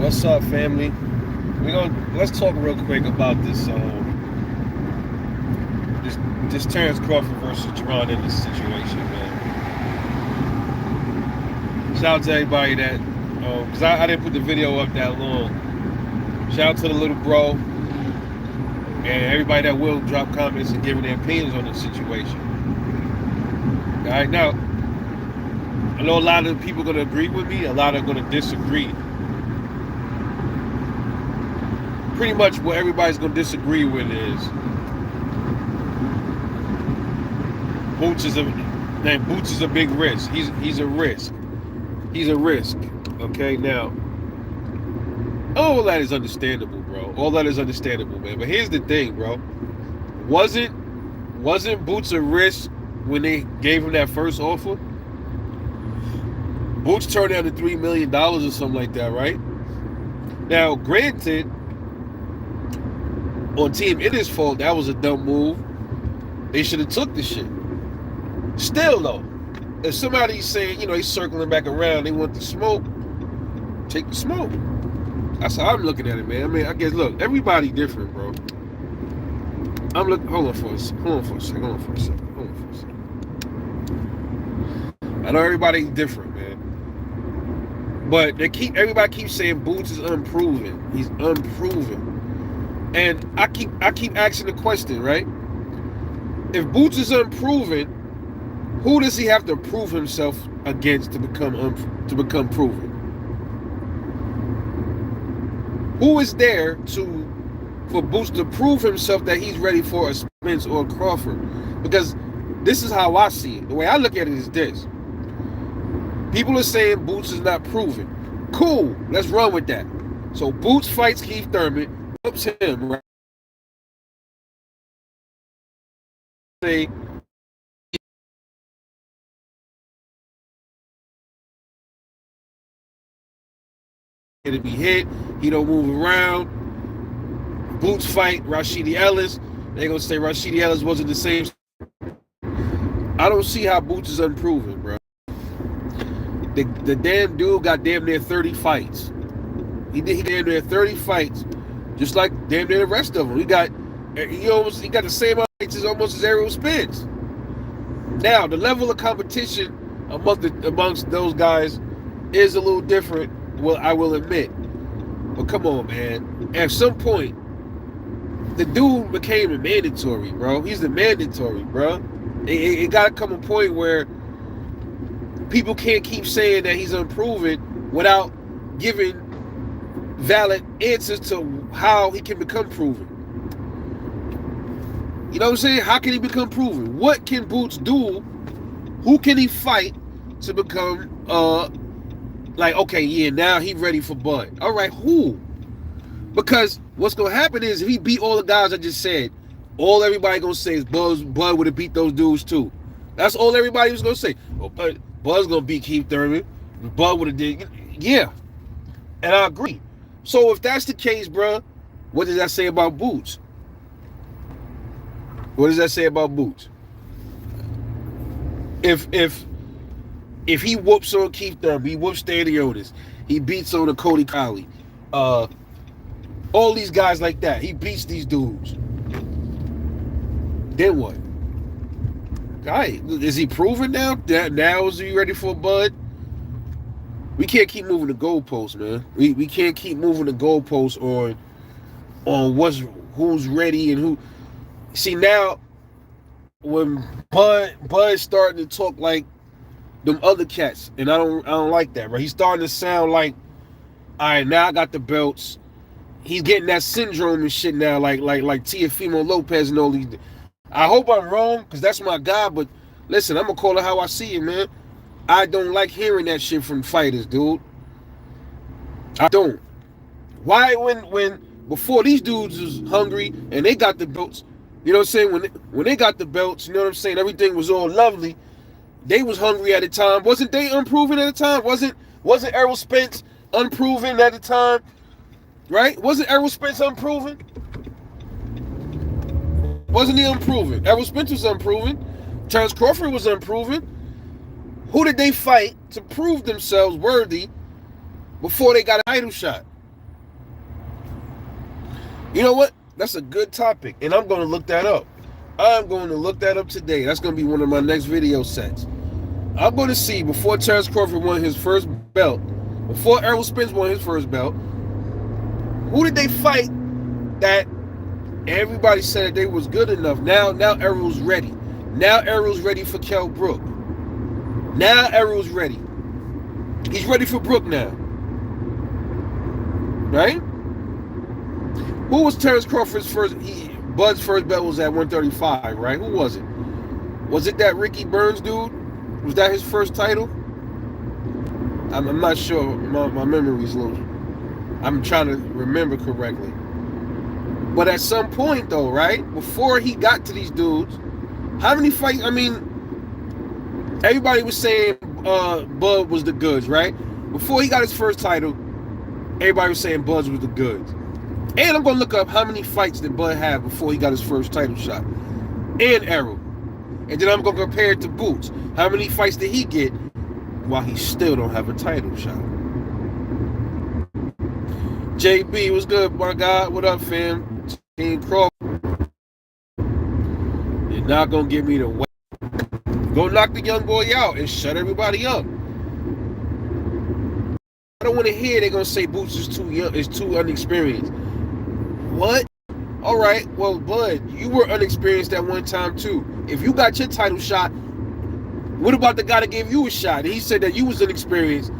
What's up, family? Let's talk real quick about this Terence Crawford versus Jaron in this situation, man. Shout out to everybody that because I didn't put the video up that long. Shout out to the little bro and everybody that will drop comments and give their opinions on the situation. All right, now I know a lot of people are gonna agree with me, a lot are gonna disagree. Pretty much what everybody's gonna disagree with is Boots is a big risk. He's a risk. He's a risk. Okay, now all that is understandable, bro. All that is understandable, man. But here's the thing, bro. Wasn't Boots a risk when they gave him that first offer? Boots turned down the $3 million or something like that, right? Now, granted, on Team Ennis' fault, that was a dumb move. They should have took the shit. Still, though, if somebody's saying, he's circling back around, they want the smoke, take the smoke. That's how I'm looking at it, man. I mean, I guess, look, everybody different, bro. Hold on for a second. I know everybody's different, man. But everybody keeps saying Boots is unproven. He's unproven. And I keep asking the question, right? If Boots is unproven, who does he have to prove himself against to become proven? Who is there for Boots to prove himself that he's ready for a Spence or a Crawford? Because this is how I see it. The way I look at it is this. People are saying Boots is not proven. Cool, let's run with that. So Boots fights Keith Thurman, whoops him, right? Say to be hit, he don't move around. Boots fight Rashidi Ellis. They're gonna say Rashidi Ellis wasn't the same. I don't see how Boots is unproven, bro. The damn dude got damn near 30 fights. He damn near 30 fights, just like damn near the rest of them. He got the same fights as Errol Spence. Now the level of competition amongst those guys is a little different. Well, I will admit. But come on, man. At some point, the dude became a mandatory, bro. He's the mandatory, bro. It got to come a point where people can't keep saying that he's unproven without giving valid answers to how he can become proven. You know what I'm saying? How can he become proven? What can Boots do? Who can he fight to become okay, yeah, now he's ready for Bud. All right, who? Because what's going to happen is if he beat all the guys I just said, all everybody going to say is Bud would have beat those dudes too. That's all everybody was going to say. Oh, Bud's going to beat Keith Thurman. Bud would have did. Yeah. And I agree. So if that's the case, bro, what does that say about Boots? What does that say about Boots? If he whoops on Keith Thurman, he whoops Staniotis, he beats on Cody Colley, all these guys like that, he beats these dudes. Then what? All right, is he proven now? Now is he ready for a Bud? We can't keep moving the goalposts, man. We can't keep moving the goalposts on who's ready and who. See now, when Bud's starting to talk like them other cats, and I don't like that, right? He's starting to sound like, all right, now I got the belts. He's getting that syndrome and shit now, like Teofimo Lopez and all these. I hope I'm wrong, because that's my guy, but listen, I'm gonna call it how I see it, man. I don't like hearing that shit from fighters, dude. I don't. Why when before these dudes was hungry and they got the belts, you know what I'm saying? When they got the belts, you know what I'm saying? Everything was all lovely. They was hungry at the time. Wasn't they unproven at the time? Wasn't Errol Spence unproven at the time? Right? Wasn't Errol Spence unproven? Wasn't he unproven? Errol Spence was unproven. Terence Crawford was unproven. Who did they fight to prove themselves worthy before they got a title shot? You know what? That's a good topic, and I'm going to look that up. I'm going to look that up today. That's going to be one of my next video sets. I'm going to see before Terence Crawford won his first belt, before Errol Spence won his first belt, who did they fight that everybody said they was good enough? Now Errol's ready. Now Errol's ready for Kell Brook. Now Errol's ready. He's ready for Brook now. Right? Who was Terence Crawford's first? Bud's first belt was at 135, right? Who was it? Was it that Ricky Burns dude? Was that his first title? I'm not sure. My memory's a little. I'm trying to remember correctly. But at some point, though, right? Before he got to these dudes, how many fights? I mean, everybody was saying Bud was the goods, right? Before he got his first title, everybody was saying Bud was the goods. And I'm going to look up how many fights did Bud have before he got his first title shot. And Errol. And then I'm going to compare it to Boots. How many fights did he get while he still don't have a title shot? JB, what's good, my guy? What up, fam? Team Crawford. You're not going to give me the way. Go knock the young boy out and shut everybody up. I don't want to hear they're going to say Boots is too young, is too unexperienced. What? All right, well, Bud, you were unexperienced at one time too. If you got your title shot, what about the guy that gave you a shot? And he said that you was inexperienced.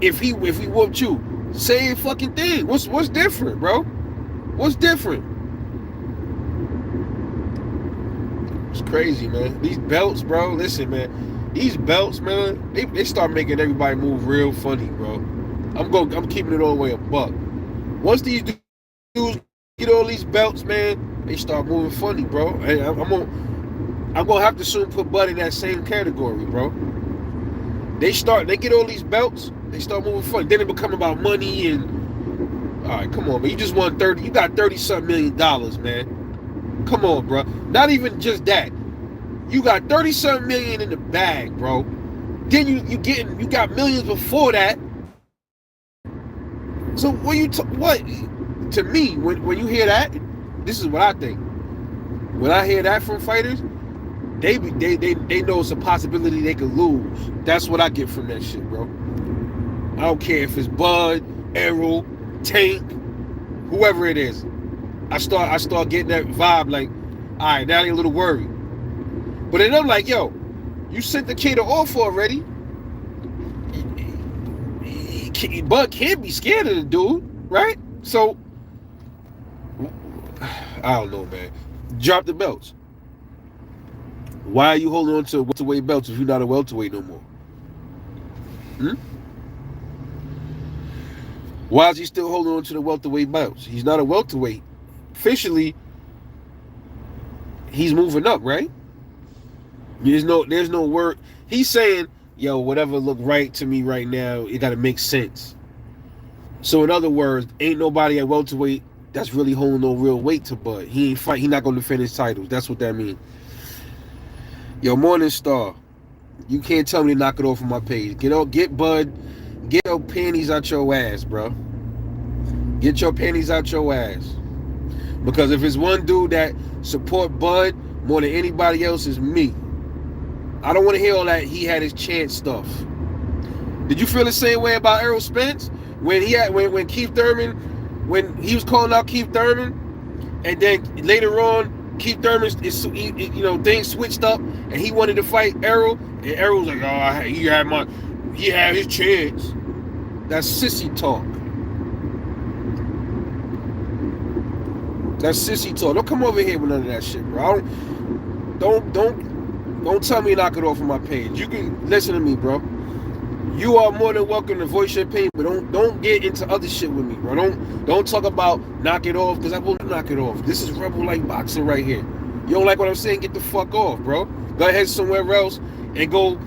If he whooped you, same fucking thing. What's different, bro? What's different? It's crazy, man. These belts, bro. Listen, man. These belts, man. They start making everybody move real funny, bro. I'm keeping it all the way a buck. Once these dudes get all these belts, man, they start moving funny, bro. I'm gonna have to soon put Bud in that same category, bro. They get all these belts, they start moving funny. Then it become about money and all right, come on, man. You just won 30. You got $30-something million, man. Come on, bro. Not even just that. You got $30-something million in the bag, bro. Then you got millions before that. So what? To me, when you hear that, this is what I think. When I hear that from fighters, they know it's a possibility they could lose. That's what I get from that shit, bro. I don't care if it's Bud, Errol, Tank, whoever it is. I start getting that vibe like, all right, now they're a little worried. But then I'm like, yo, you sent the kid off already. Bud can't be scared of the dude, right? So I don't know, man. Drop the belts. Why are you holding on to welterweight belts if you're not a welterweight no more? Why is he still holding on to the welterweight belts? He's not a welterweight. Officially, he's moving up, right? There's no word. He's saying, yo, whatever look right to me right now, it got to make sense. So in other words, ain't nobody at welterweight that's really holding no real weight to Bud. He ain't fight. He not going to defend his titles. That's what that means. Yo, Morning Star, you can't tell me to knock it off of my page. Get Bud, get your panties out your ass, bro. Get your panties out your ass. Because if it's one dude that support Bud more than anybody else, is me. I don't want to hear all that he had his chance stuff. Did you feel the same way about Errol Spence when Keith Thurman, when he was calling out Keith Thurman, and then later on Keith Thurman things switched up and he wanted to fight Errol, and Errol was like, oh, he had his chance. That's sissy talk. That's sissy talk. Don't come over here with none of that shit, bro. Don't tell me to knock it off of my page. You can listen to me, bro. You are more than welcome to voice your opinion, but don't get into other shit with me, bro. Don't talk about knock it off, because I will knock it off. This is rebel like boxing right here. You don't like what I'm saying? Get the fuck off, bro. Go ahead somewhere else and go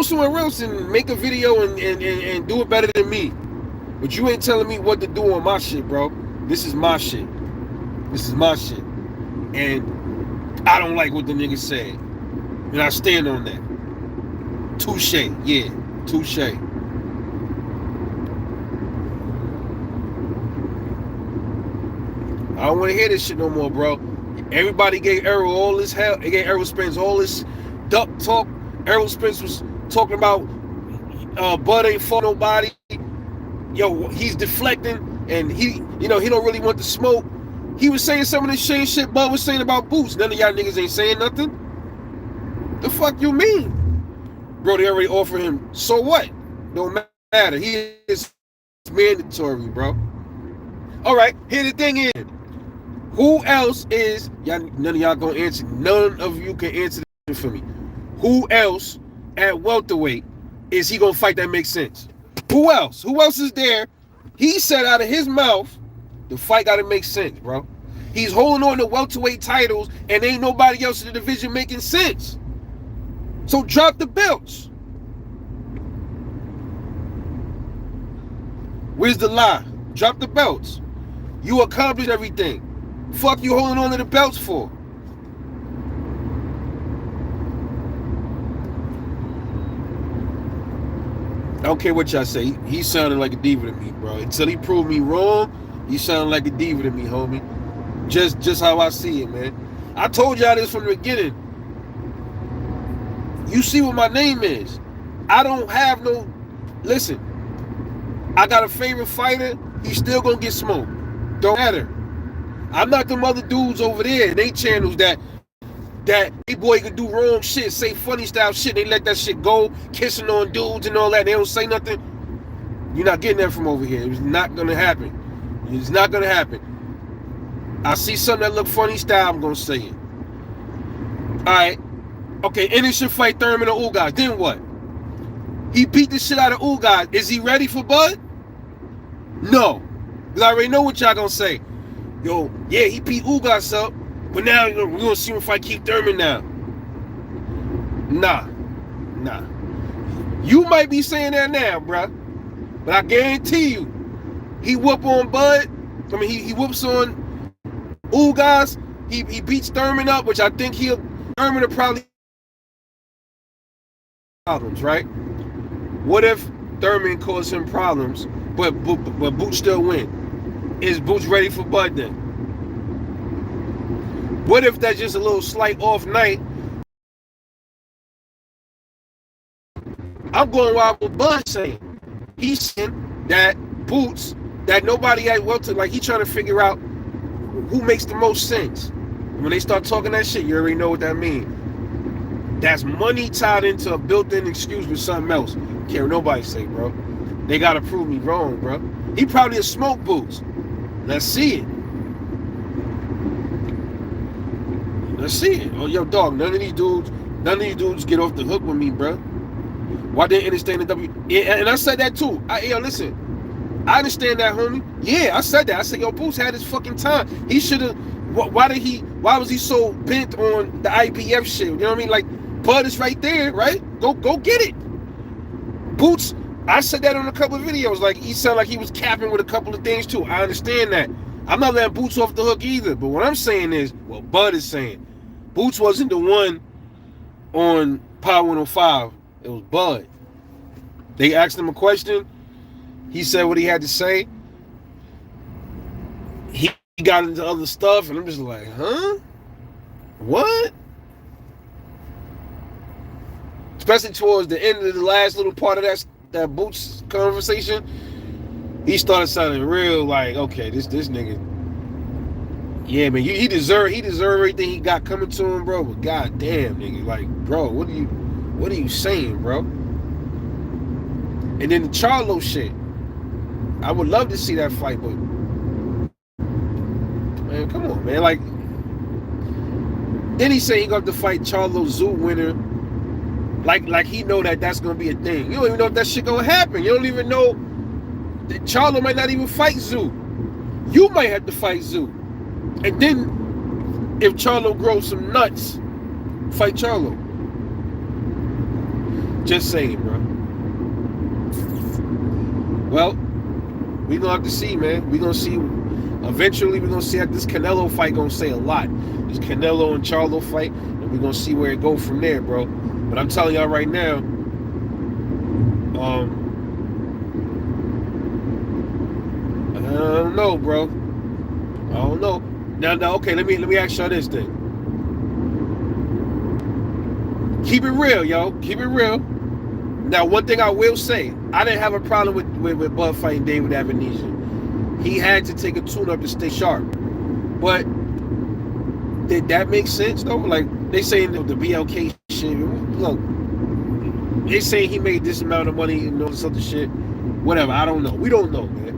somewhere else and make a video and do it better than me. But you ain't telling me what to do on my shit, bro. This is my shit. This is my shit. And I don't like what the nigga said. And I stand on that. Touche. Yeah. Touche. I don't want to hear this shit no more, bro. Everybody gave Errol all this hell. They gave Errol Spence all this duck talk. Errol Spence was talking about Bud ain't for nobody. Yo, he's deflecting, and he don't really want the smoke. He was saying some of the same shit Bud was saying about Boots. None of y'all niggas ain't saying nothing. The fuck you mean? Bro, they already offered him. So what? Don't matter. He is mandatory, bro. All right, here the thing is. Who else is, y'all, none of y'all gonna answer. None of you can answer this for me. Who else at welterweight is he gonna fight that makes sense? Who else? Who else is there? He said out of his mouth, the fight gotta make sense, bro. He's holding on to welterweight titles and ain't nobody else in the division making sense. So drop the belts. Where's the lie? Drop the belts. You accomplished everything. Fuck you holding on to the belts for? I don't care what y'all say. He sounded like a diva to me, bro. Until he proved me wrong, he sounded like a diva to me, homie. Just how I see it, man. I told y'all this from the beginning. You see what my name is. I don't have no... Listen, I got a favorite fighter. He's still gonna get smoked. Don't matter. I'm not them other dudes over there in they channels that hey boy can do wrong shit, say funny style shit. They let that shit go, kissing on dudes and all that. They don't say nothing. You're not getting that from over here. It's not gonna happen. It's not gonna happen. I see something that look funny style, I'm gonna say it. Alright. Okay, Ennis should fight Thurman or Ugas. Then what? He beat the shit out of Ugas. Is he ready for Bud? No. Because I already know what y'all gonna say. Yo, yeah, he beat Ugas up, but now we're gonna see him fight Keith Thurman now. Nah. You might be saying that now, bruh. But I guarantee you, he whoop on Bud. I mean, he whoops on Ugas. He beats Thurman up, which I think Thurman will probably problems, right? What if Thurman caused him problems, but Boots still win? Is Boots ready for Bud then? What if that's just a little slight off night? I'm going wild with Bud saying. He's saying that Boots, that nobody at welter, like he trying to figure out who makes the most sense. When they start talking that shit, you already know what that means. That's money tied into a built-in excuse with something else. Can't hear nobody say, bro. They gotta prove me wrong, bro. He probably a smoke Boots. Let's see it. Let's see it. Oh, yo, dog, none of these dudes get off the hook with me, bro. Why didn't understand the W? Yeah, and I said that too. Yo, listen, I understand that, homie. Yeah, I said that. I said, yo, Boots had his fucking time. He should have. Why was he so bent on the IBF shit? You know what I mean? Like, Bud is right there, right? Go get it. Boots, I said that on a couple of videos. Like, he sounded like he was capping with a couple of things too. I understand that. I'm not letting Boots off the hook either. But what I'm saying is, what Bud is saying, Boots wasn't the one on Power 105. It was Bud. They asked him a question. He said what he had to say. He got into other stuff, and I'm just like, huh? What? Especially towards the end of the last little part of that Boots conversation, he started sounding real like, okay, this nigga, yeah, man, he deserved everything he got coming to him, bro. But goddamn, nigga, like, bro, what are you saying, bro? And then the Charlo shit, I would love to see that fight, but man, come on, man. Like, then he said he got to fight Charlo Zoo winner. Like he know that's gonna be a thing. You don't even know if that shit gonna happen. You don't even know that Charlo might not even fight Zoo. You might have to fight Zoo. And then if Charlo grows some nuts, fight Charlo. Just saying, bro. Well, we gonna have to see, man. We gonna see. Eventually, we're gonna see that this Canelo fight gonna say a lot. This Canelo and Charlo fight, and we're gonna see where it goes from there, bro. But I'm telling y'all right now, I don't know, bro. I I don't know. Now, okay. Let me ask y'all this thing. Keep it real, yo. Keep it real. Now, one thing I will say, I didn't have a problem with Bud fighting David Avenesian. He had to take a tune-up to stay sharp. But did that make sense, though? Like, they saying the BLK shit. Look, they saying he made this amount of money and all this other shit. Whatever, I don't know. We don't know, man.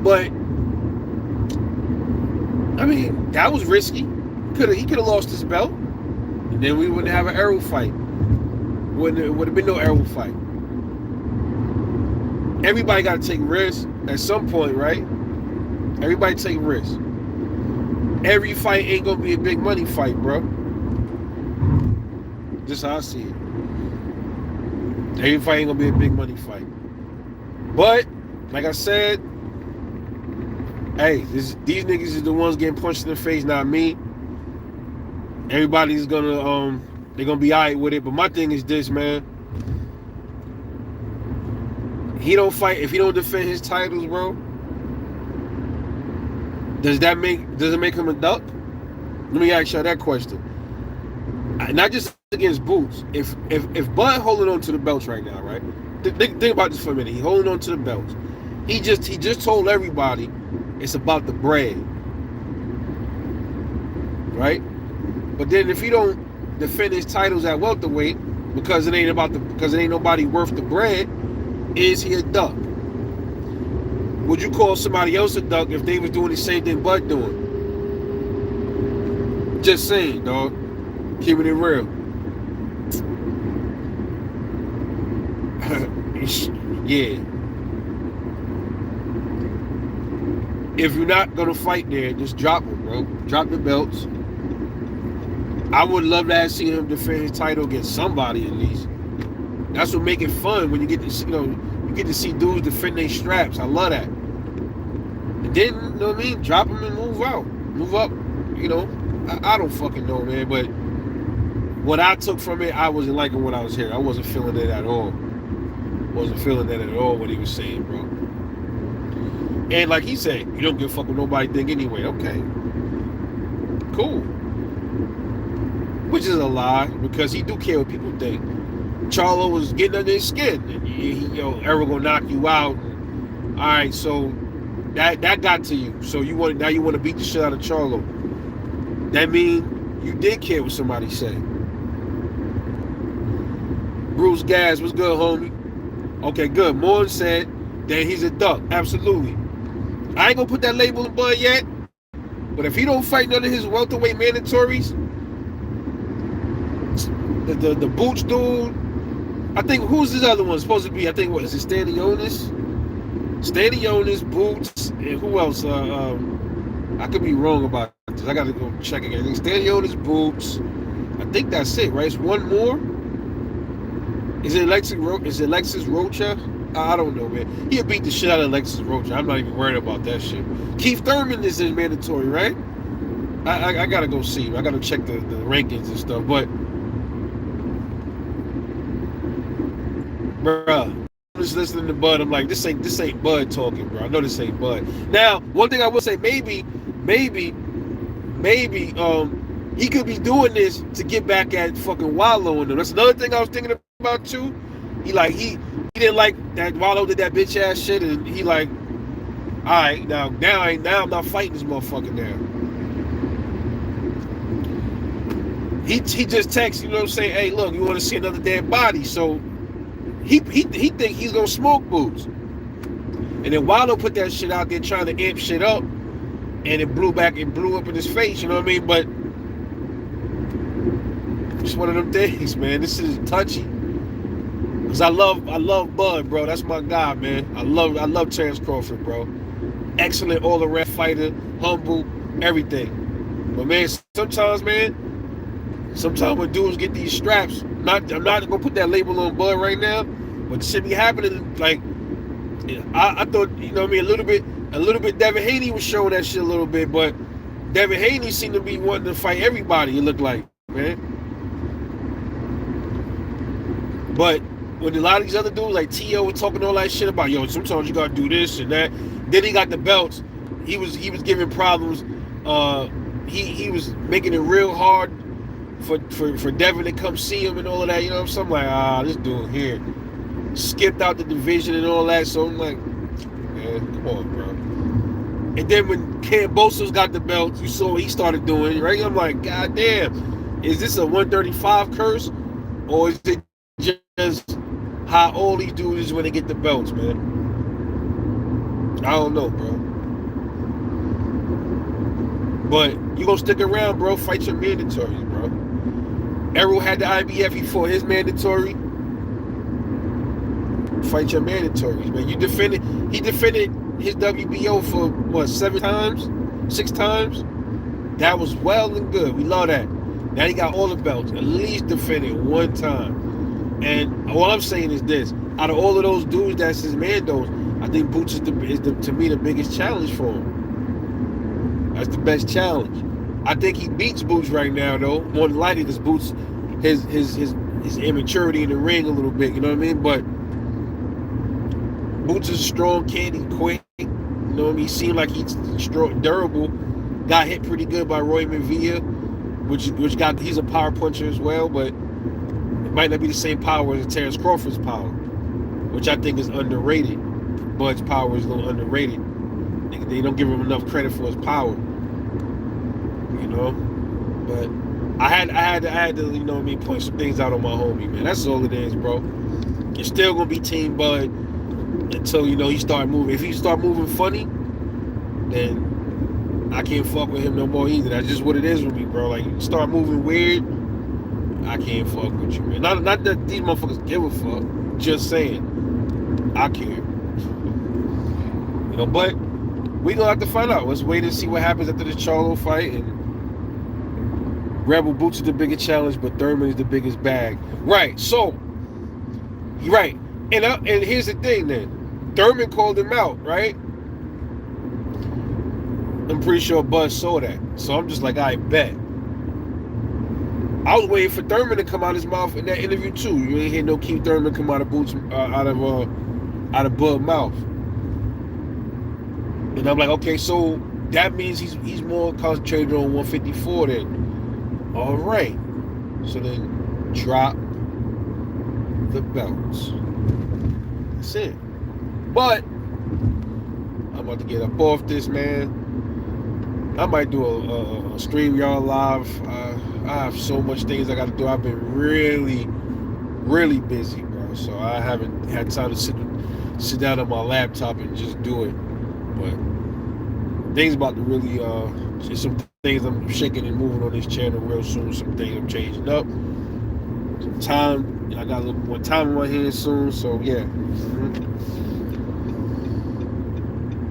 But, I mean, that was risky. He could have lost his belt. And then we wouldn't have an arrow fight. Would have been no arrow fight. Everybody got to take risks at some point, right? Everybody take risks. Every fight ain't gonna be a big money fight, bro. Just how I see it. Every fight ain't gonna be a big money fight. But, like I said, hey, these niggas is the ones getting punched in the face, not me. Everybody's gonna they're gonna be alright with it. But my thing is this, man. He don't fight if he don't defend his titles, bro. Does it make him a duck? Let me ask y'all that question. Not just against Boots. If Bud holding on to the belts right now, right? Think about this for a minute. He holding on to the belts. He just told everybody it's about the bread, right? But then if he don't defend his titles at welterweight because it ain't nobody worth the bread, is he a duck? Would you call somebody else a duck if they was doing the same thing Bud doing? Just saying, dog. Keeping it real. Yeah. If you're not gonna fight there, just drop them, bro. Drop the belts. I would love to have seen him defend his title against somebody at least. That's what make it fun when you get to see, you get to see dudes defend their straps. I love that. And then, you know what I mean? Drop them and move out. Move up. I don't fucking know, man. But what I took from it, I wasn't liking what I was hearing. I wasn't feeling it at all. Wasn't feeling that at all, what he was saying, bro. And like he said, you don't give a fuck what nobody think anyway. Okay. Cool. Which is a lie, because he do care what people think. Charlo was getting under his skin. And Errol gonna knock you out. All right, so that got to you. So you want to beat the shit out of Charlo. That means you did care what somebody said. Bruce Gas, what's good, homie? Okay, good. Morn said that he's a duck. Absolutely. I ain't gonna put that label in Bud yet. But if he don't fight none of his welterweight mandatories, the Boots dude, I think, who's this other one supposed to be? I think, what is it, Stanionis, Boots, and who else? I could be wrong about this. I gotta go check again. I think Stanionis, Boots. I think that's it, right? It's one more. Is it Alexis Rocha? I don't know, man. He'll beat the shit out of Alexis Rocha. I'm not even worried about that shit. Keith Thurman is in mandatory, right? I gotta go see him. I gotta check the rankings and stuff. But, bruh, I'm just listening to Bud. I'm like, this ain't Bud talking, bro. I know this ain't Bud. Now, one thing I will say, maybe, he could be doing this to get back at fucking Wallow and them. That's another thing I was thinking about too. He didn't like that Wallow did that bitch ass shit, and he like, all right, now I'm not fighting this motherfucker now. He just texts, saying, hey, look, you want to see another dead body? So he think he's gonna smoke Boots, and then Wallow put that shit out there trying to amp shit up, and it blew up in his face. You know what I mean? But it's one of them things, man. This is touchy. Cause I love Bud, bro. That's my guy, man. I love Terence Crawford, bro. Excellent all-around fighter, humble, everything. But man, sometimes when dudes get these straps, I'm not gonna put that label on Bud right now, but the shit be happening. Like, I thought, a little bit Devin Haney was showing that shit a little bit, but Devin Haney seemed to be wanting to fight everybody. It looked like, man. But when a lot of these other dudes like T.O. were talking all that shit about, sometimes you gotta do this and that. Then he got the belts. he was giving problems. He was making it real hard for Devin to come see him and all of that. You know, so I'm like, this dude here skipped out the division and all that. So I'm like, man, come on, bro. And then when Kambosos got the belt, you saw what he started doing, right? I'm like, God damn, is this a 135 curse? Or is it just how all these dudes is when they get the belts, man? I don't know, bro. But you gonna stick around, bro. Fight your mandatories, bro. Errol had the IBF, he fought his mandatory. Fight your mandatories, man. He defended his WBO for what, 7 times? 6 times? That was well and good. We love that. Now he got all the belts. At least defended 1 time. And all I'm saying is this: out of all of those dudes that's his mandos, I think Boots is to me the biggest challenge for him. That's the best challenge. I think he beats Boots right now, though. More than likely, because Boots his immaturity in the ring a little bit. You know what I mean? But Boots is a strong kid. He's quick. You know what I mean? He seemed like he's strong, durable. Got hit pretty good by Roy Mavia, he's a power puncher as well, but it might not be the same power as Terence Crawford's power, which I think is underrated. Bud's power is a little underrated. They don't give him enough credit for his power. You know? But I had to, you know what I mean, point some things out on my homie, man. That's all it is, bro. It's still gonna be Team Bud until, you know, he start moving. If he start moving funny, then I can't fuck with him no more either. That's just what it is with me, bro. Like, you start moving weird, I can't fuck with you, man. Not that these motherfuckers give a fuck. Just saying, I care. You know, but we gonna have to find out. Let's wait and see what happens after the Charlo fight. And Rebel Boots is the biggest challenge, but Thurman is the biggest bag. Right. So, right. And here's the thing, then. Thurman called him out, right? I'm pretty sure Buzz saw that. So I'm just like, I bet. I was waiting for Thurman to come out his mouth in that interview too. You ain't hear no Keith Thurman come out of Boots out of Bud's mouth. And I'm like, okay, so that means he's more concentrated on 154 then. All right. So then drop the belts. That's it. But I'm about to get up off this, man. I might do a StreamYard live. I have so much things I got to do. I've been really, really busy, bro. So I haven't had time to sit down on my laptop and just do it. But things about to really, just some things I'm shaking and moving on this channel real soon. Some things I'm changing up. Some time. I got a little more time on my hands soon. So yeah.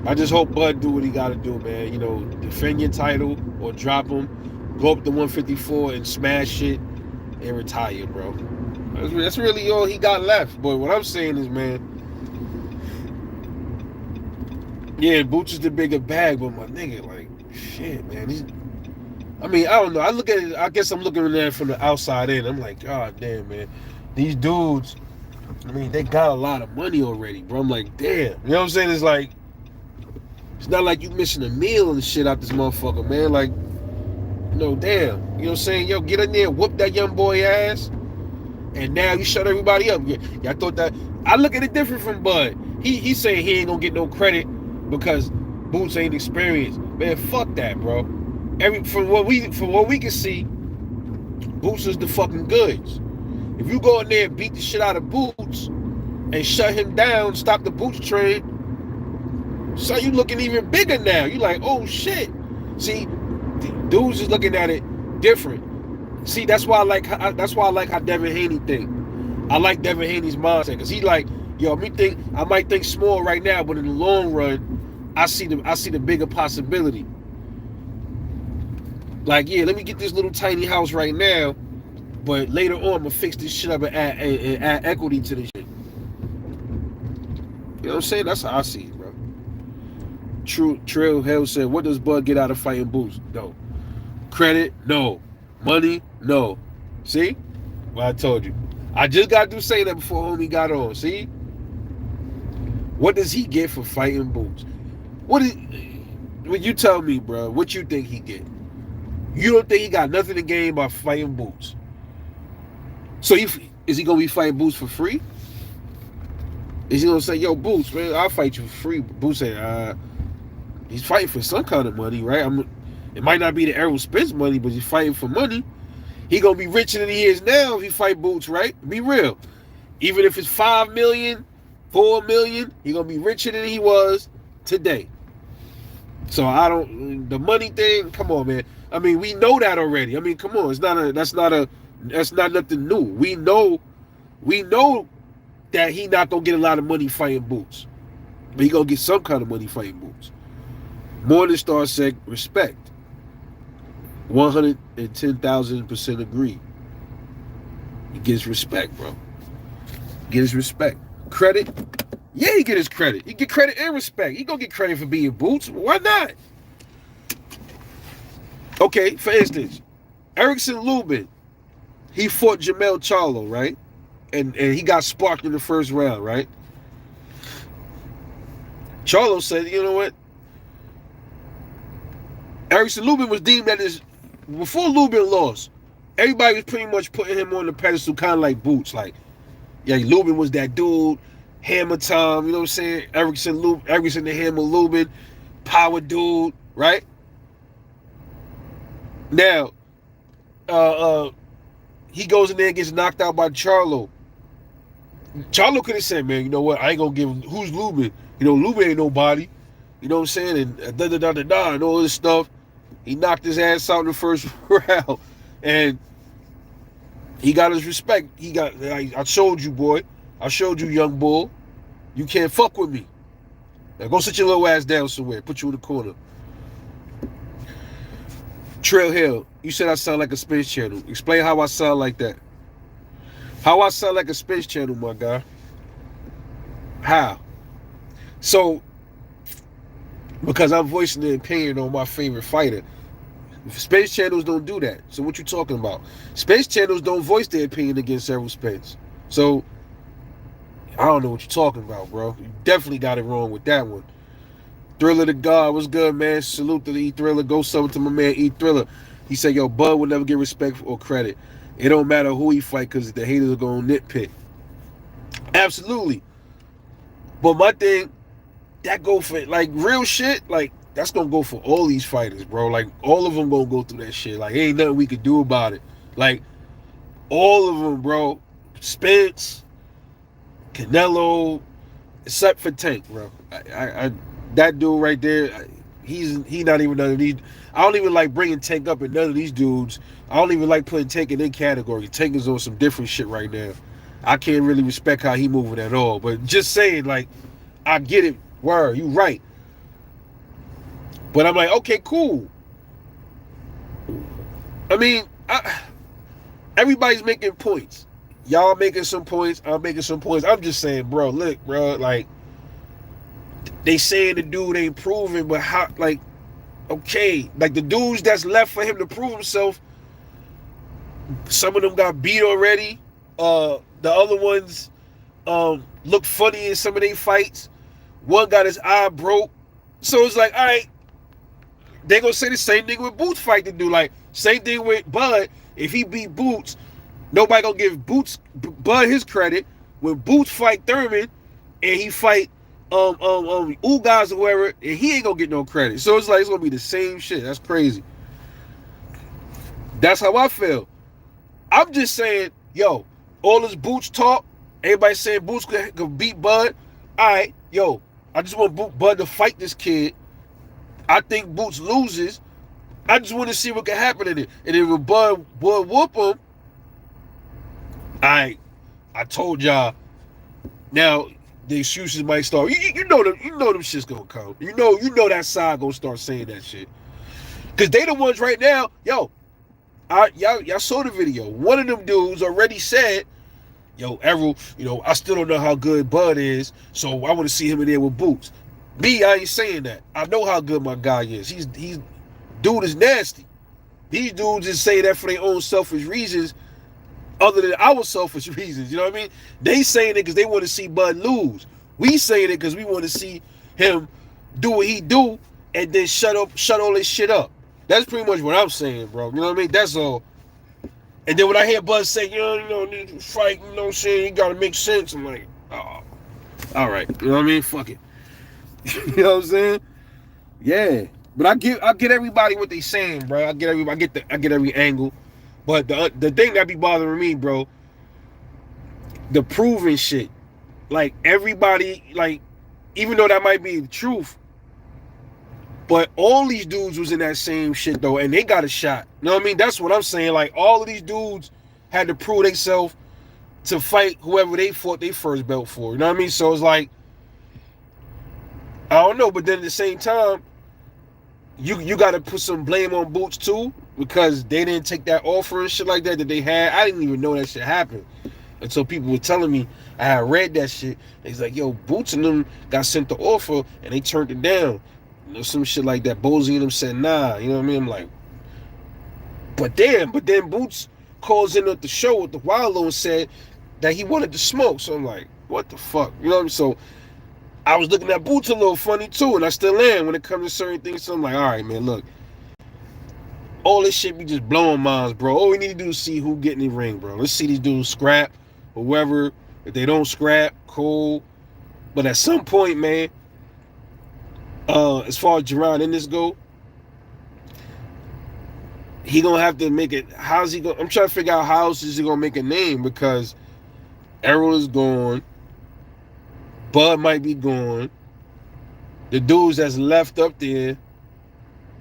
I just hope Bud do what he got to do, man. You know, defend your title or drop him, go up to 154 and smash it and retire, bro. That's really all he got left. But what I'm saying is, man, yeah, Boots is the bigger bag, but my nigga, like, shit, man. I mean, I don't know. I look at it, I guess I'm looking at it from the outside in. I'm like, God damn, man. These dudes, I mean, they got a lot of money already, bro. I'm like, damn. You know what I'm saying? It's like, it's not like you missing a meal and shit out this motherfucker, man. Like, you know, damn. You know what I'm saying? Yo, get in there, whoop that young boy ass, and now you shut everybody up. Yeah, I thought that. I look at it different from Bud. He's saying he ain't gonna get no credit because Boots ain't experienced. Man, fuck that, bro. From what we can see, Boots is the fucking goods. If you go in there and beat the shit out of Boots and shut him down, stop the Boots train, so you looking even bigger now. You like, oh shit. See, dudes is looking at it different. See, that's why I like how Devin Haney think. I like Devin Haney's mindset because he like, yo, I might think small right now, but in the long run, I see the bigger possibility. Like, yeah, let me get this little tiny house right now, but later on, I'm gonna fix this shit up and add equity to this shit. You know what I'm saying? That's how I see it, bro. Trail Hell said, what does Bud get out of fighting Boots? No. Credit? No. Money? No. See? Well, I told you. I just got to say that before homie got on. See? What does he get for fighting Boots? When you tell me, bro, what you think he get? You don't think he got nothing to gain by fighting Boots? So is he gonna be fighting Boots for free? Is he gonna say, "Yo, Boots, man, I'll fight you for free"? Boots say, he's fighting for some kind of money, right? It might not be the Errol Spence money, but he's fighting for money. He gonna be richer than he is now if he fight Boots, right? Be real. Even if it's 5 million, 4 million, he gonna be richer than he was today. So the money thing. Come on, man. I mean, we know that already. I mean, come on. That's not nothing new. We know that he not gonna get a lot of money fighting Boots, but he gonna get some kind of money fighting Boots. Morningstar said respect. 110,000% agree. He gets respect, bro. Get his respect. Credit. Yeah, he get his credit. He get credit and respect. He gonna get credit for being Boots. Why not? Okay, for instance, Erickson Lubin, he fought Jamel Charlo, right? And he got sparked in the first round, right? Charlo said, you know what? Erickson Lubin was deemed that before Lubin lost, everybody was pretty much putting him on the pedestal, kind of like Boots. Like, yeah, Lubin was that dude, Hammer Time, you know what I'm saying? Erickson the Hammer Lubin, power dude, right? Now, he goes in there and gets knocked out by Charlo. Charlo could have said, man, you know what? I ain't gonna give him, who's Lubin? You know, Lubin ain't nobody. You know what I'm saying? And da-da-da-da-da and all this stuff. He knocked his ass out in the first round. And he got his respect. I showed you, boy. I showed you, young bull. You can't fuck with me. Now go sit your little ass down somewhere. Put you in the corner. Trail Hill, you said I sound like a Spence Channel. Explain how I sound like that. How I sound like a Spence Channel, my guy. How? So, because I'm voicing the opinion on my favorite fighter. Spence Channels don't do that. So what you talking about? Spence Channels don't voice their opinion against Errol Spence. So, I don't know what you're talking about, bro. You definitely got it wrong with that one. Thriller the God, what's good, man? Salute to the E-Thriller. Go sub to my man E-Thriller. He said, yo, Bud will never get respect or credit. It don't matter who he fight because the haters are going to nitpick. Absolutely. But my thing, that go for, like, real shit, like, that's going to go for all these fighters, bro. Like, all of them going to go through that shit. Like, ain't nothing we could do about it. Like, all of them, bro. Spence, Canelo, except for Tank, bro. That dude right there, he not even none of these. I don't even like bringing Tank up in none of these dudes. I don't even like putting Tank in their category. Tank is on some different shit right now. I can't really respect how he moving at all. But just saying, like, I get it. Word, you right. But I'm like, okay, cool. I mean, everybody's making points. Y'all making some points. I'm making some points. I'm just saying, bro, look, bro, like, they saying the dude ain't proven, but how, like, okay, like the dudes that's left for him to prove himself, some of them got beat already. The other ones look funny in some of their fights. One got his eye broke. So it's like, all right, they gonna say the same thing with Boots fight to do. Like, same thing with Bud. If he beat Boots, nobody gonna give Bud his credit. When Boots fight Thurman and he fight Ugas or whoever, and he ain't gonna get no credit. So it's like it's gonna be the same shit. That's crazy. That's how I feel. I'm just saying, yo, all this Boots talk, everybody saying Boots could beat Bud. Alright, yo, I just want Bud to fight this kid. I think Boots loses. I just want to see what can happen in it. And then when Bud whoop him, I told y'all. Now the excuses might start. You know them shit's gonna come. You know that side gonna start saying that shit. Cause they the ones right now, yo. Y'all saw the video. One of them dudes already said, yo, Errol, you know, I still don't know how good Bud is, so I want to see him in there with Boots. Me, I ain't saying that. I know how good my guy is. He's dude is nasty. These dudes just say that for their own selfish reasons, other than our selfish reasons. You know what I mean? They saying it because they want to see Bud lose. We saying it because we want to see him do what he do and then shut all this shit up. That's pretty much what I'm saying, bro. You know what I mean? That's all. And then when I hear Buzz say, need to fight, you know what I'm saying? You gotta make sense. I'm like, oh, all right. You know what I mean? Fuck it. You know what I'm saying? Yeah. But I get everybody what they saying, bro. I get every angle. But the thing that be bothering me, bro, the proving shit. Like everybody, like, even though that might be the truth, but all these dudes was in that same shit though, and they got a shot. You know what I mean? That's what I'm saying. Like all of these dudes had to prove themselves to fight whoever they fought their first belt for. You know what I mean? So it's like, I don't know, but then at the same time, you got to put some blame on Boots too, because they didn't take that offer and shit like that they had. I didn't even know that shit happened until people were telling me. I had read that shit. He's like, yo, Boots and them got sent the offer and they turned it down. You know, some shit like that. Bozy and them said nah. You know what I mean? I'm like, but then Boots calls in at the show with the Wallow and said that he wanted to smoke. So I'm like, what the fuck? You know what I mean? So I was looking at Boots a little funny too, and I still am when it comes to certain things. So I'm like, all right, man, look. All this shit be just blowing minds, bro. All we need to do is see who get in the ring, bro. Let's see these dudes scrap, or whoever. If they don't scrap, cool. But at some point, man, as far as Jaron and Ennis go, he gonna have to make it. How's he gonna? I'm trying to figure out how else is he gonna make a name, because Errol is gone. Bud might be gone. The dudes that's left up there,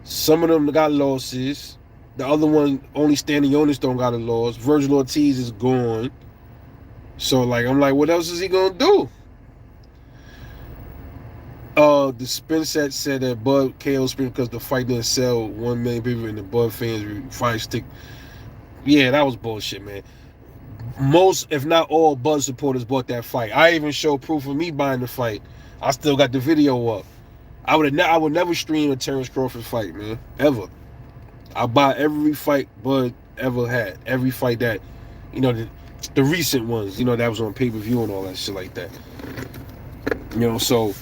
some of them got losses. The other one, only Stanley Jonas don't got a loss. Virgil Ortiz is gone. So like, I'm like, what else is he gonna do? The spin set said that Bud KO Spin because the fight didn't sell 1 million people and the Bud fans fight stick. Yeah, that was bullshit, man. Most, if not all, Bud supporters bought that fight. I even showed proof of me buying the fight. I still got the video up. I would never stream a Terence Crawford fight, man, ever. I buy every fight Bud ever had, every fight that, the recent ones, that was on pay-per-view and all that shit like that. So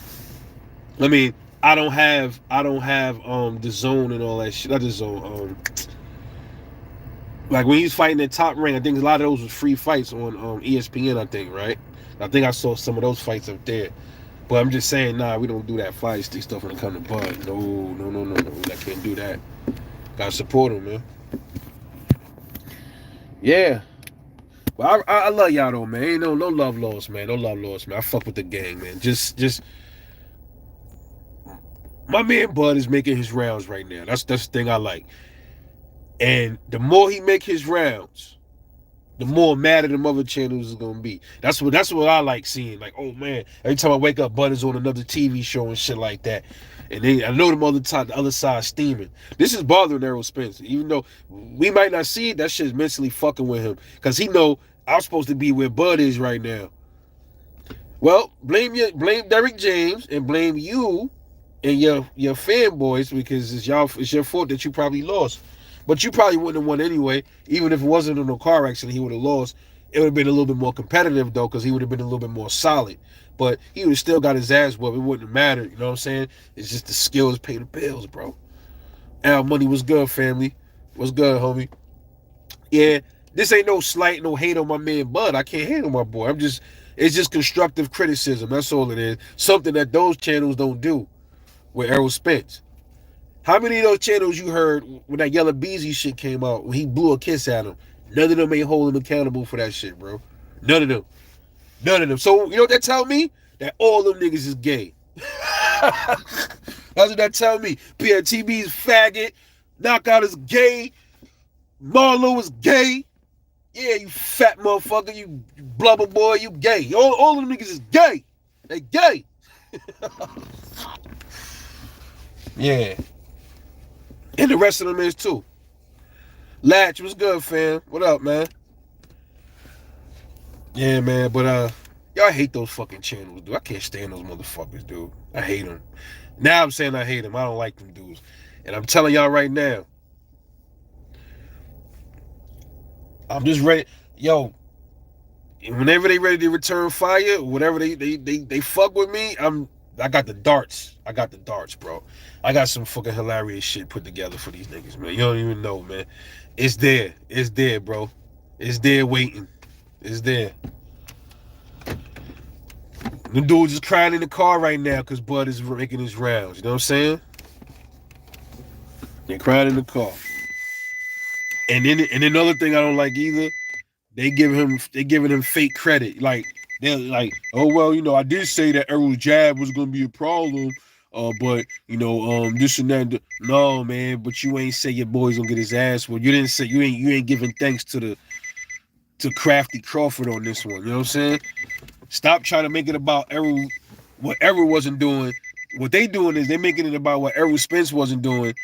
I mean, I don't have the Zone and all that shit. Not the Zone. Like when he's fighting at Top Rank, I think a lot of those was free fights on ESPN. I think, right? I think I saw some of those fights up there. But I'm just saying, nah, we don't do that fight stick stuff when it comes to Bud. No. I can't do that. Gotta support him, man. Yeah. But I love y'all though, man. Ain't no love lost, man. No love lost, man. I fuck with the gang, man. Just my man Bud is making his rounds right now. That's the thing I like. And the more he make his rounds, the more mad at the other channels is gonna be. That's what I like seeing. Like, oh man, every time I wake up, Bud is on another TV show and shit like that. And I know the other side steaming. This is bothering Errol Spence. Even though we might not see it, that shit's mentally fucking with him. Because he know I'm supposed to be where Bud is right now. Well, blame Derrick James and blame you and your fanboys, because it's your fault that you probably lost. But you probably wouldn't have won anyway. Even if it wasn't in a car accident, he would have lost. It would have been a little bit more competitive, though, because he would have been a little bit more solid. But he would have still got his ass whooped. It wouldn't have mattered. You know what I'm saying? It's just the skills pay the bills, bro. Al Money was good, family. What's good, homie? Yeah, this ain't no slight, no hate on my man Bud. I can't hate on my boy. It's just constructive criticism. That's all it is. Something that those channels don't do with Errol Spence. How many of those channels you heard when that Yellow Beezy shit came out, when he blew a kiss at him? None of them ain't holding him accountable for that shit, bro. None of them. So, you know what that tell me? That all them niggas is gay. That's what that tell me. PNTB is faggot. Knockout is gay. Marlo is gay. Yeah, you fat motherfucker. You blubber boy. You gay. All of them niggas is gay. They gay. Yeah. And the rest of them is too. Latch, what's good, fam? What up, man? Yeah, man, but y'all hate those fucking channels, dude. I can't stand those motherfuckers, dude. I hate them. Now I'm saying I hate them. I don't like them dudes. And I'm telling y'all right now, I'm just ready. Yo, whenever they ready to return fire, whatever they fuck with me, I got the darts. I got the darts, bro. I got some fucking hilarious shit put together for these niggas, man. You don't even know, man. It's there. It's there, bro. It's there waiting. It's there. The dude's just crying in the car right now because Bud is making his rounds. You know what I'm saying? They're crying in the car. And another thing I don't like either, they giving him fake credit. Like they're like, oh well, I did say that Errol's jab was gonna be a problem, but this and that. No, man, but you ain't say your boy's gonna get his ass. Well, you didn't say you ain't giving thanks to Crafty Crawford on this one. You know what I'm saying? Stop trying to make it about Errol, what Errol wasn't doing. What they doing is they making it about what Errol Spence wasn't doing,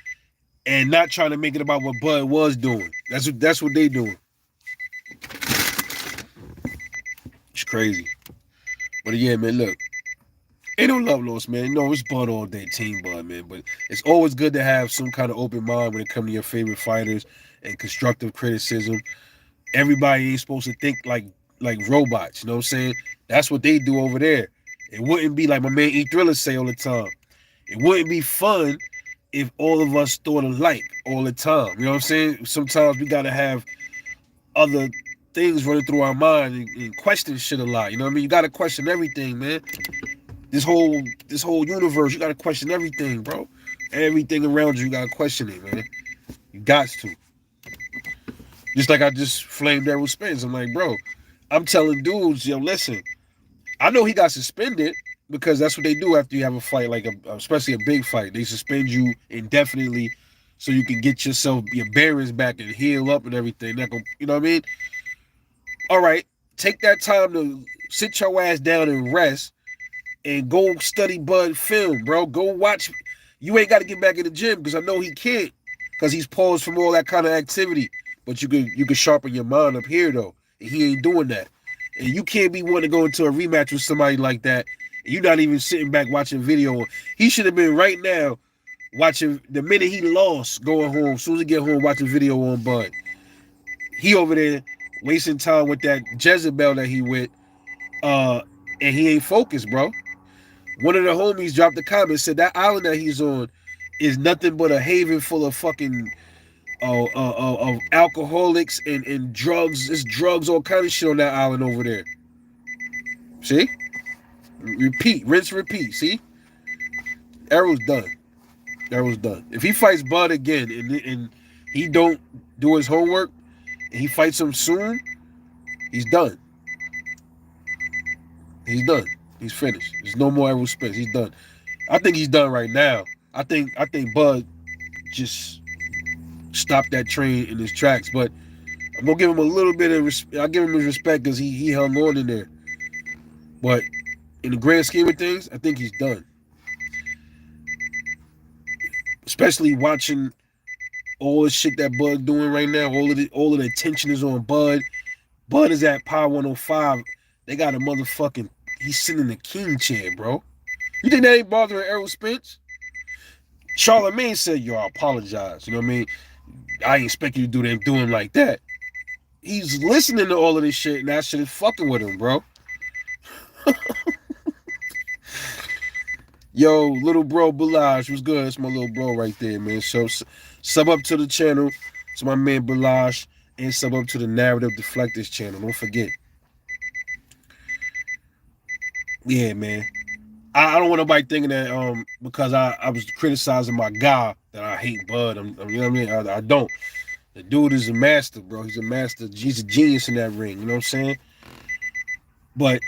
and not trying to make it about what Bud was doing. That's what they doing. It's crazy. But yeah, man, look. Ain't no love lost, man. No, it's Bud all day, Team Bud, man. But it's always good to have some kind of open mind when it comes to your favorite fighters and constructive criticism. Everybody ain't supposed to think like robots, you know what I'm saying? That's what they do over there. It wouldn't be like my man E Thriller say all the time. It wouldn't be fun if all of us thought alike all the time. You know what I'm saying? Sometimes we gotta have other things running through our mind and question shit a lot. You know what I mean? You gotta question everything, man. This whole universe, you gotta question everything, bro. Everything around you gotta question it, man. You got to. Just like I just flamed Errol Spence. I'm like, bro, I'm telling dudes, yo, listen, I know he got suspended because that's what they do after you have a fight, like especially a big fight. They suspend you indefinitely so you can get your bearings back and heal up and everything. You know what I mean? All right, take that time to sit your ass down and rest and go study Bud film, bro. Go watch. You ain't got to get back in the gym because I know he can't because he's paused from all that kind of activity. But you could sharpen your mind up here though. And he ain't doing that. And you can't be wanting to go into a rematch with somebody like that. And you're not even sitting back watching video. He should have been right now watching the minute he lost, going home. As soon as he get home, watching video on Bud. He over there wasting time with that Jezebel that he with. And he ain't focused, bro. One of the homies dropped a comment, said that island that he's on is nothing but a haven full of fucking of alcoholics and drugs. There's drugs, all kind of shit on that island over there. See? Repeat, rinse, repeat. See? Errol's done. Errol's done. If he fights Bud again and he don't do his homework and he fights him soon, he's done. He's done. He's finished. There's no more Errol Spence. He's done. I think he's done right now. I think Bud just stopped that train in his tracks, but I'm gonna give him a little bit of respect. I'll give him his respect because he hung on in there. But in the grand scheme of things, I think he's done. Especially watching all the shit that Bud doing right now. All of the attention is on Bud. Bud is at Power 105. They got a motherfucking. He's sitting in the king chair, bro. You think that ain't bothering Errol Spence? Charlamagne said, "Yo, I apologize." You know what I mean? I ain't expect you to do him like that. He's listening to all of this shit, and that shit is fucking with him, bro. Yo, little bro Balaj, what's good? That's my little bro right there, man. So sub up to the channel, to my man Balaj, and sub up to the Narrative Deflectors channel. Don't forget. Yeah, man. I don't want nobody thinking that because I was criticizing my guy that I hate Bud. You know what I mean? I don't. The dude is a master, bro. He's a master. He's a genius in that ring. You know what I'm saying? But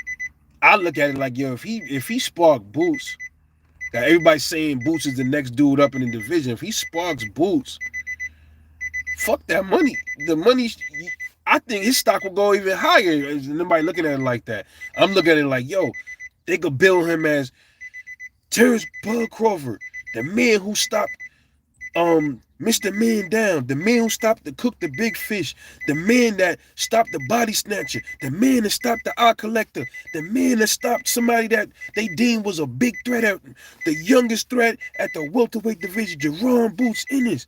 I look at it like, yo, if he sparked Boots, that everybody's saying Boots is the next dude up in the division. If he sparks Boots, fuck that money. The money, I think his stock will go even higher. Nobody looking at it like that. I'm looking at it like, yo, they could build him as Terence Bud Crawford, the man who stopped Mr. Man Down, the man who stopped to cook the big fish, the man that stopped the body snatcher, the man that stopped the eye collector, the man that stopped somebody that they deemed was a big threat, the youngest threat at the welterweight division, Jaron Boots Ennis.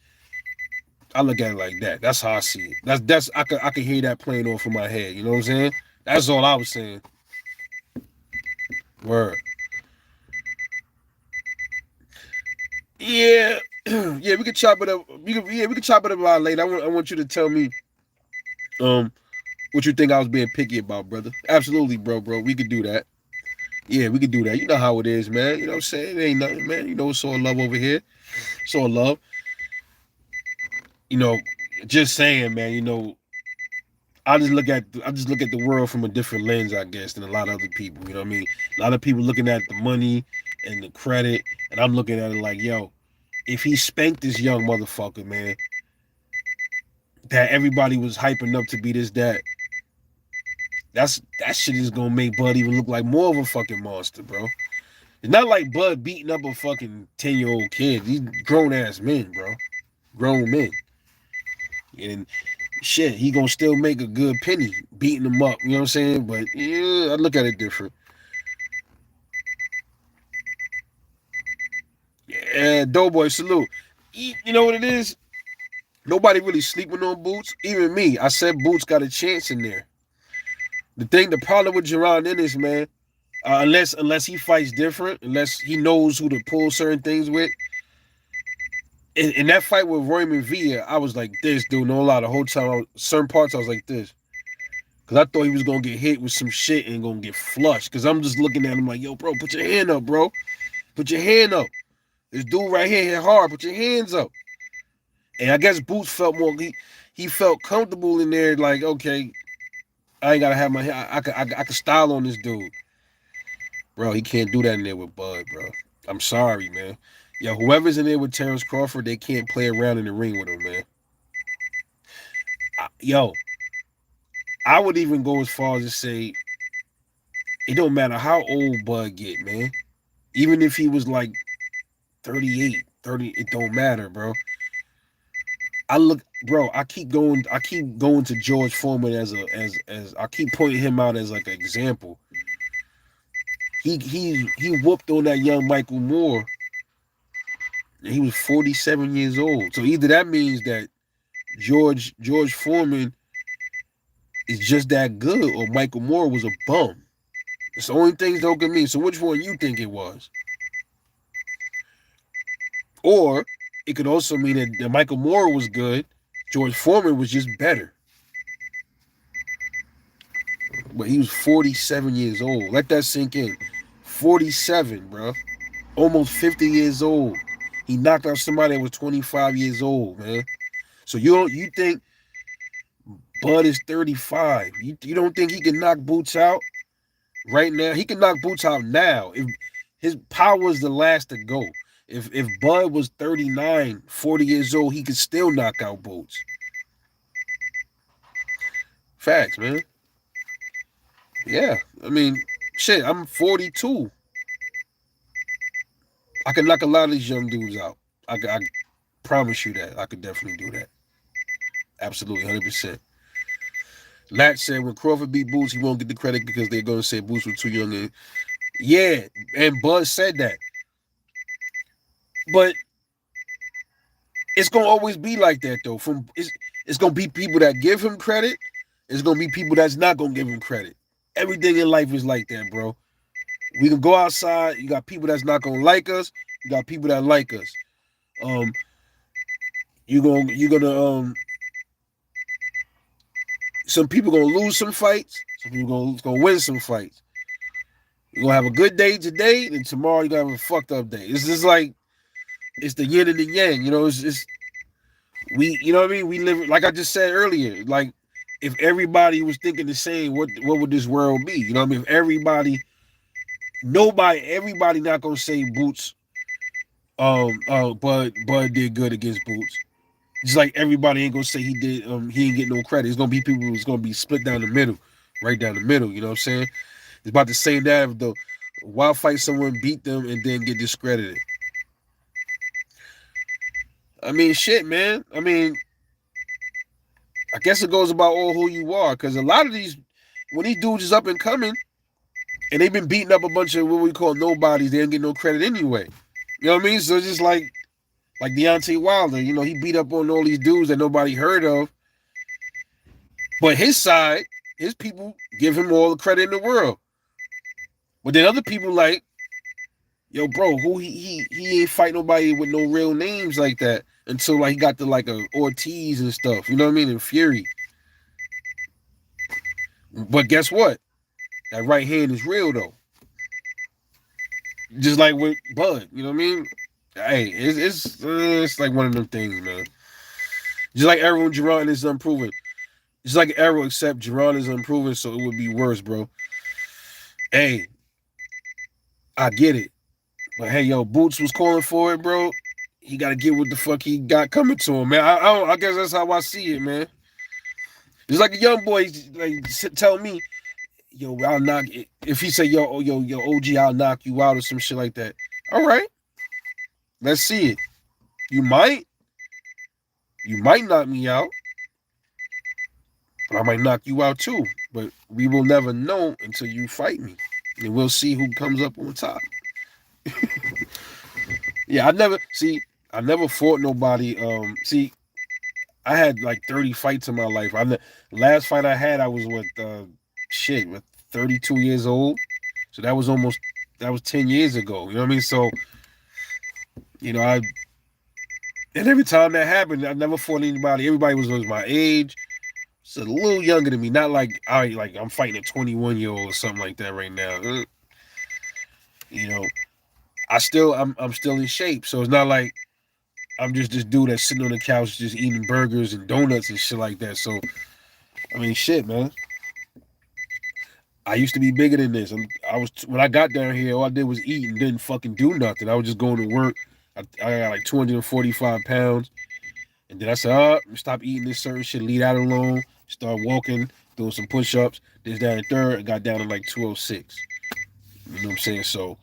I look at it like that. That's how I see it. That's I can hear that playing off in my head. You know what I'm saying? That's all I was saying. Word. Yeah, yeah, we could chop it up. We could chop it up about later. I want you to tell me um what you think I was being picky about, brother. Absolutely, bro. We could do that. Yeah, we could do that. You know how it is, man. You know what I'm saying? It ain't nothing, man. You know it's all love over here. It's all love. You know, just saying, man. You know, I just look at the world from a different lens, I guess, than a lot of other people. You know what I mean? A lot of people looking at the money and the credit, and I'm looking at it like, yo, if he spanked this young motherfucker, man, that everybody was hyping up to be this that. That shit is gonna make Bud even look like more of a fucking monster, bro. It's not like Bud beating up a fucking 10-year-old kid. These grown ass men, bro. Grown men. And shit, he gonna still make a good penny beating them up. You know what I'm saying? But yeah, I look at it different. Yeah, Doughboy, salute. You know what it is? Nobody really sleeping on Boots. Even me. I said Boots got a chance in there. The problem with Jaron Ennis, man, unless he fights different, unless he knows who to pull certain things with. In that fight with Royman Villa, I was like this, dude. No lie, the whole time, certain parts, I was like this. Because I thought he was going to get hit with some shit and going to get flushed. Because I'm just looking at him like, yo, bro, put your hand up, bro. Put your hand up. This dude right here hit hard. Put your hands up. And I guess Boots felt more, he felt comfortable in there, like, okay, I ain't got to have my hand. I could style on this dude. Bro, he can't do that in there with Bud, bro. I'm sorry, man. Yo, whoever's in there with Terence Crawford, they can't play around in the ring with him, man. Yo, I would even go as far as to say it don't matter how old Bud get, man. Even if he was like 38, 30, it don't matter, bro. I keep going to George Foreman as I keep pointing him out as like an example. He whooped on that young Michael Moore, and he was 47 years old. So either that means that George Foreman is just that good, or Michael Moore was a bum. It's the only things don't get me. So which one you think it was? Or it could also mean that Michael Moore was good, George Foreman was just better. But he was 47 years old. Let that sink in. 47, bro. Almost 50 years old. He knocked out somebody that was 25 years old, man. So you think Bud is 35? You don't think he can knock Boots out right now? He can knock Boots out now. If his power is the last to go. If Bud was 39, 40 years old, he could still knock out Boots. Facts, man. Yeah. I mean, shit, I'm 42. I can knock a lot of these young dudes out. I promise you that. I could definitely do that. Absolutely, 100%. Lat said when Crawford beat Boots, he won't get the credit because they're going to say Boots was too young. Yeah, and Buzz said that. But it's going to always be like that, though. It's going to be people that give him credit. It's going to be people that's not going to give him credit. Everything in life is like that, bro. We can go outside. You got people that's not going to like us. You got people that like us. You're gonna some people gonna lose some fights. Some people gonna win some fights. You're gonna have a good day today, and tomorrow you're gonna have a fucked up day. It's just like it's the yin and the yang, you know. It's you know what I mean. We live like I just said earlier. Like if everybody was thinking the same, what would this world be? You know what I mean? If everybody not gonna say Boots. Bud did good against Boots. Just like everybody ain't gonna say he did. He ain't get no credit. It's gonna be people who's gonna be split down the middle, right down the middle. You know what I'm saying? It's about the same that if the wild fight someone beat them and then get discredited. I mean, shit, man. I mean, I guess it goes about all who you are, because a lot of when these dudes is up and coming, and they've been beating up a bunch of what we call nobodies, they didn't get no credit anyway. You know what I mean? So it's just like Deontay Wilder, you know, he beat up on all these dudes that nobody heard of. But his side, his people give him all the credit in the world. But then other people like, Yo, bro, who he ain't fight nobody with no real names like that until like he got to like a Ortiz and stuff. You know what I mean? And Fury. But guess what? That right hand is real though. Just like with Bud. You know what I mean? Hey, it's like one of them things, man. Just like everyone, Jaron is unproven. Just like Arrow, except Jaron is unproven, so it would be worse, bro. Hey, I get it. But hey, yo, Boots was calling for it, bro. He got to get what the fuck he got coming to him, man. I guess that's how I see it, man. It's like a young boy like tell me, yo, I'll knock it. If he say, yo, OG, I'll knock you out or some shit like that. All right, let's see it. You might, you might knock me out, but I might knock you out too. But we will never know until you fight me, and we'll see who comes up on top. Yeah, I never fought nobody. See, I had like 30 fights in my life. Last fight I had, I was with 32 years old. So that was 10 years ago. You know what I mean? So, you know, I and every time that happened, I never fought anybody. Everybody was my age. So a little younger than me. Not like I'm fighting a 21-year-old or something like that right now. You know, I'm still in shape. So it's not like I'm just this dude that's sitting on the couch just eating burgers and donuts and shit like that. So I mean, shit, man. I used to be bigger than this. I was when I got down here, all I did was eat and didn't fucking do nothing. I was just going to work. I got like 245 pounds, and then I said, "Oh, stop eating this certain shit. Leave that alone. Start walking, doing some push-ups. This, that, and third. I got down to like 206. You know what I'm saying? So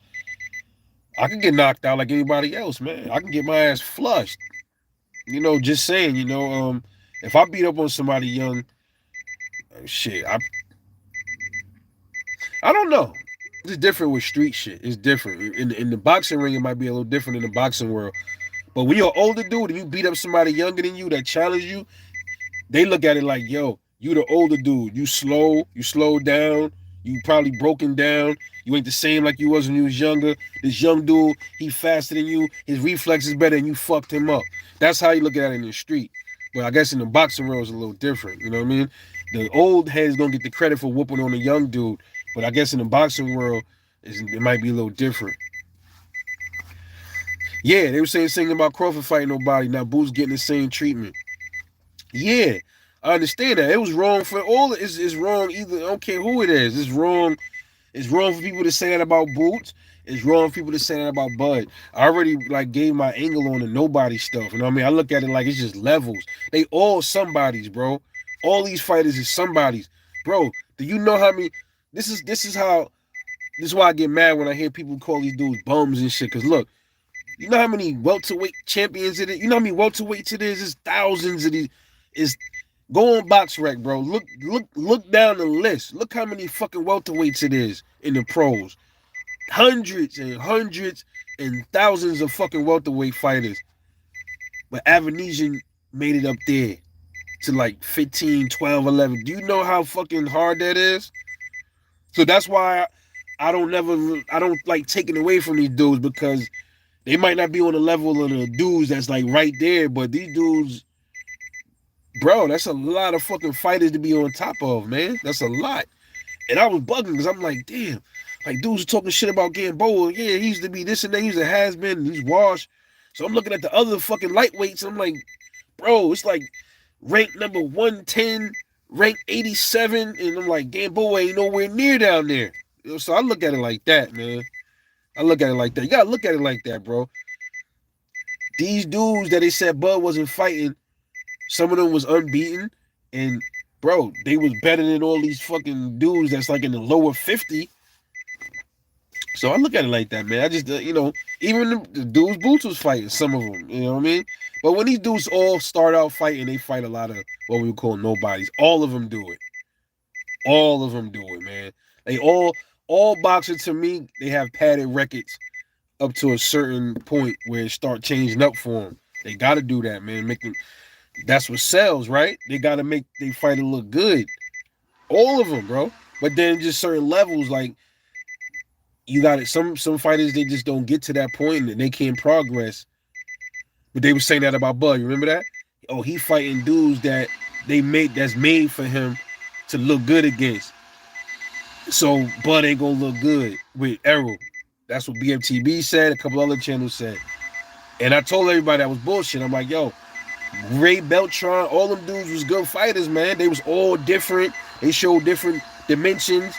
I can get knocked out like anybody else, man. I can get my ass flushed. You know, just saying. If I beat up on somebody young, shit, I don't know. It's different with street shit. It's different. In the boxing ring, it might be a little different in the boxing world. But when you're an older dude and you beat up somebody younger than you that challenge you, they look at it like, yo, you the older dude. You slowed down, you probably broken down. You ain't the same like you was when you was younger. This young dude, he faster than you, his reflexes better, and you fucked him up. That's how you look at it in the street. But I guess in the boxing world, it's a little different. You know what I mean? The old head's gonna get the credit for whooping on the young dude, but I guess in the boxing world, it might be a little different. Yeah, they were saying something about Crawford fighting nobody. Now Boots getting the same treatment. Yeah, I understand that. It was wrong for all. It's wrong either. I don't care who it is. It's wrong. It's wrong for people to say that about Boots. It's wrong for people to say that about Bud. I already like gave my angle on the nobody stuff. You know what I mean? I look at it like it's just levels. They all somebodies, bro. All these fighters is somebodies, bro. Do you know how many? This is why I get mad when I hear people call these dudes bums and shit. Cause look, you know how many welterweight champions it is? You know how many welterweights it is? It's thousands of these. It's go on BoxRec, bro. Look down the list. Look how many fucking welterweights it is in the pros. Hundreds and hundreds and thousands of fucking welterweight fighters. But Avanesian made it up there to like 15, 12, 11. Do you know how fucking hard that is? So that's why I don't like taking away from these dudes because they might not be on the level of the dudes that's like right there, but these dudes, bro, that's a lot of fucking fighters to be on top of, man. That's a lot. And I was bugging because I'm like, damn, like dudes are talking shit about Gamboa. Yeah, he used to be this and that. He's a has been. He's washed. So I'm looking at the other fucking lightweights. And I'm like, bro, it's like ranked number 110, ranked 87, and I'm like, Gamboa ain't nowhere near down there. So I look at it like that, man. I look at it like that. You gotta look at it like that, bro. These dudes that they said Bud wasn't fighting, some of them was unbeaten, and bro, they was better than all these fucking dudes that's like in the lower 50. So I look at it like that, man. I just, even the dudes Boots was fighting, some of them, you know what I mean? But when these dudes all start out fighting, they fight a lot of what we would call nobodies. All of them do it. All of them do it, man. They all boxers to me, they have padded records up to a certain point where it start changing up for them. They got to do that, man. Make them. That's what sells, right? They got to make they fighter look good. All of them, bro. But then just certain levels, like you got it. Some fighters they just don't get to that point and they can't progress. But they were saying that about Bud. You remember that? Oh, he fighting dudes that that's made for him to look good against. So Bud ain't gonna look good with Errol. That's what BMTB said. A couple other channels said. And I told everybody that was bullshit. I'm like, yo, Ray Beltran, all them dudes was good fighters, man. They was all different. They showed different dimensions.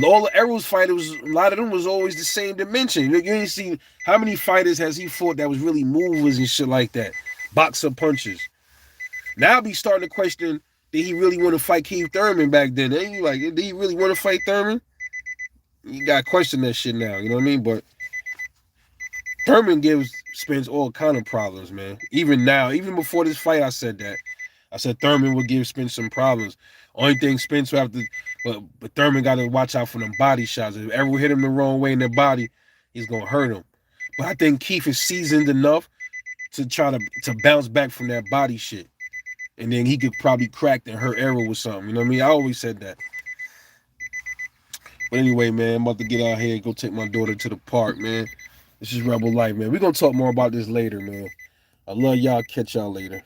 All the Errol's fighters, a lot of them was always the same dimension. You didn't see how many fighters has he fought that was really movers and shit like that. Boxer punches. Now I be starting to question, did he really want to fight Keith Thurman back then? Ain't you like, did he really want to fight Thurman? You gotta question that shit now, you know what I mean? But Thurman gives Spence all kind of problems, man. Even now, even before this fight, I said that. I said Thurman would give Spence some problems. Only thing Spence would have to, but Thurman got to watch out for them body shots. If ever hit him the wrong way in the body, he's gonna hurt him. But I think Keith is seasoned enough to try to bounce back from that body shit, and then he could probably crack and hurt Errol with something. You know what I mean? I always said that. But anyway, man, I'm about to get out here and go take my daughter to the park, man. This is Rebel Life, man. We're gonna talk more about this later, man. I love y'all. Catch y'all later.